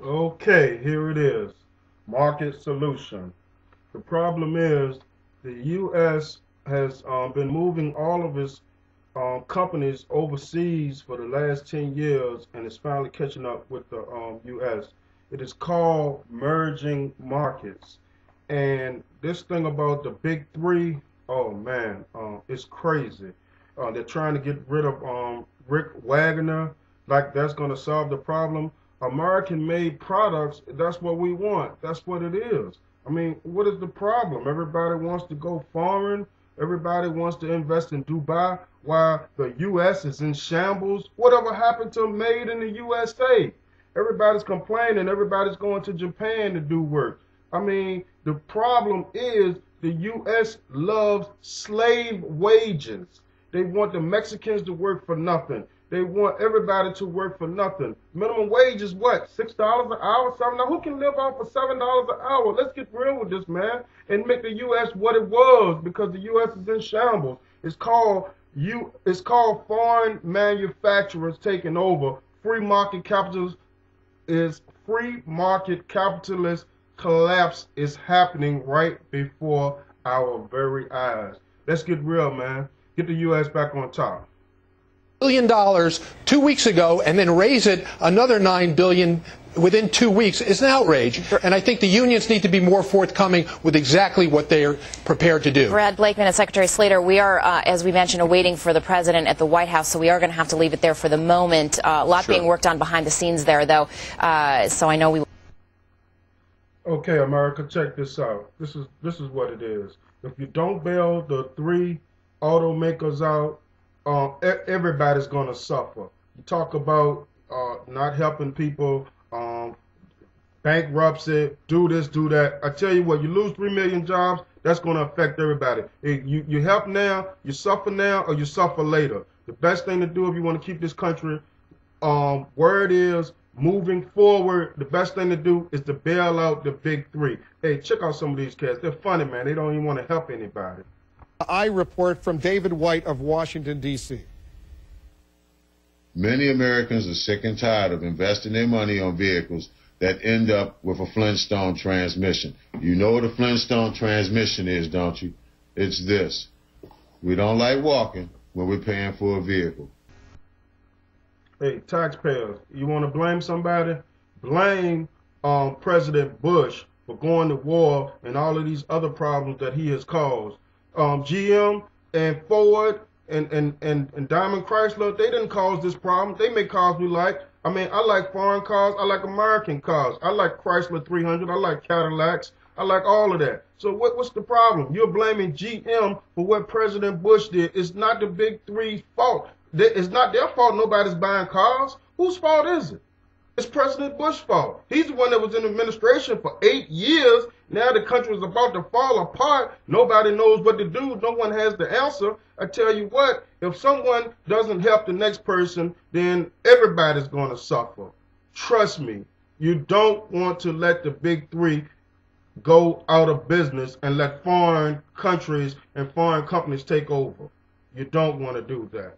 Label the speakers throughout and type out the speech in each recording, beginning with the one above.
Speaker 1: Okay, here it is. Market solution. The problem is the U.S. has been moving all of its companies overseas for the last 10 years and is finally catching up with the U.S. It is called merging markets. And this thing about the big three, oh man, it's crazy. They're trying to get rid of Rick Wagner, like that's going to solve the problem. American-made products, that's what we want. That's what it is. I mean, what is the problem? Everybody wants to go foreign. Everybody wants to invest in Dubai while the U.S. is in shambles. Whatever happened to made in the USA? Everybody's complaining. Everybody's going to Japan to do work. I mean, the problem is the U.S. loves slave wages. They want the Mexicans to work for nothing. They want everybody to work for nothing. Minimum wage is what? $6 an hour, something? Now, who can live off of $7 an hour? Let's get real with this, man, and make the U.S. what it was, because the U.S. is in shambles. It's called foreign manufacturers taking over. Free market capitalist collapse is happening right before our very eyes. Let's get real, man. Get the U.S. back on top.
Speaker 2: $1 billion 2 weeks ago and then raise it another $9 billion within 2 weeks is an outrage. And I think the unions need to be more forthcoming with exactly what they are prepared to do.
Speaker 3: Brad Blakeman and Secretary Slater, we are, as we mentioned, awaiting for the president at the White House, so we are going to have to leave it there for the moment. A lot being worked on behind the scenes there, though, so I know we...
Speaker 1: Okay, America, check this out. This is what it is. If you don't bail the three automakers out, everybody's going to suffer. You talk about not helping people, bankruptcy, do this, do that. I tell you what, you lose 3 million jobs, that's going to affect everybody. You help now, you suffer now, or you suffer later. The best thing to do if you want to keep this country where it is, moving forward, the best thing to do is to bail out the big three. Hey, check out some of these cats. They're funny, man. They don't even want to help anybody.
Speaker 4: I report from David White of Washington, D.C.
Speaker 5: Many Americans are sick and tired of investing their money on vehicles that end up with a Flintstone transmission. You know what a Flintstone transmission is, don't you? It's this. We don't like walking when we're paying for a vehicle.
Speaker 1: Hey, taxpayers, you want to blame somebody? Blame President Bush for going to war and all of these other problems that he has caused. GM and Ford and Diamond Chrysler, they didn't cause this problem. They make cars we like. I mean, I like foreign cars. I like American cars. I like Chrysler 300. I like Cadillacs. I like all of that. So what's the problem? You're blaming GM for what President Bush did. It's not the big three's fault. It's not their fault nobody's buying cars. Whose fault is it? It's President Bush's fault. He's the one that was in administration for 8 years. Now the country is about to fall apart. Nobody knows what to do. No one has the answer. I tell you what, if someone doesn't help the next person, then everybody's going to suffer. Trust me, you don't want to let the big three go out of business and let foreign countries and foreign companies take over. You don't want to do that.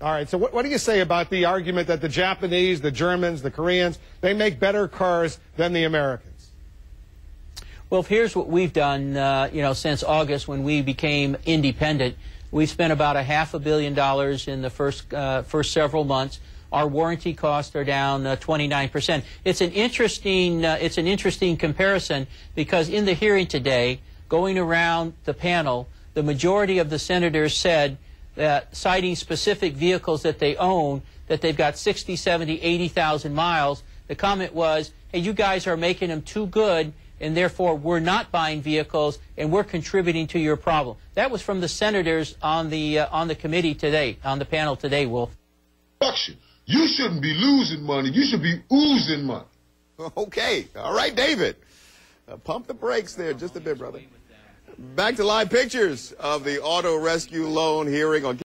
Speaker 4: All right, so what do you say about the argument that the Japanese, the Germans, the Koreans, they make better cars than the Americans?
Speaker 6: Well, here's what we've done, since August when we became independent. We've spent about $500 million in the first several months. Our warranty costs are down 29%. It's an interesting comparison because in the hearing today, going around the panel, the majority of the senators said that citing specific vehicles that they own, that they've got 60, 70, 80,000 miles, the comment was, hey, you guys are making them too good, and therefore we're not buying vehicles, and we're contributing to your problem. That was from the senators on the committee today, on the panel today, Wolf.
Speaker 5: You shouldn't be losing money. You should be oozing money.
Speaker 7: Okay. All right, David. Pump the brakes there just a bit, brother. Back to live pictures of the auto rescue loan hearing on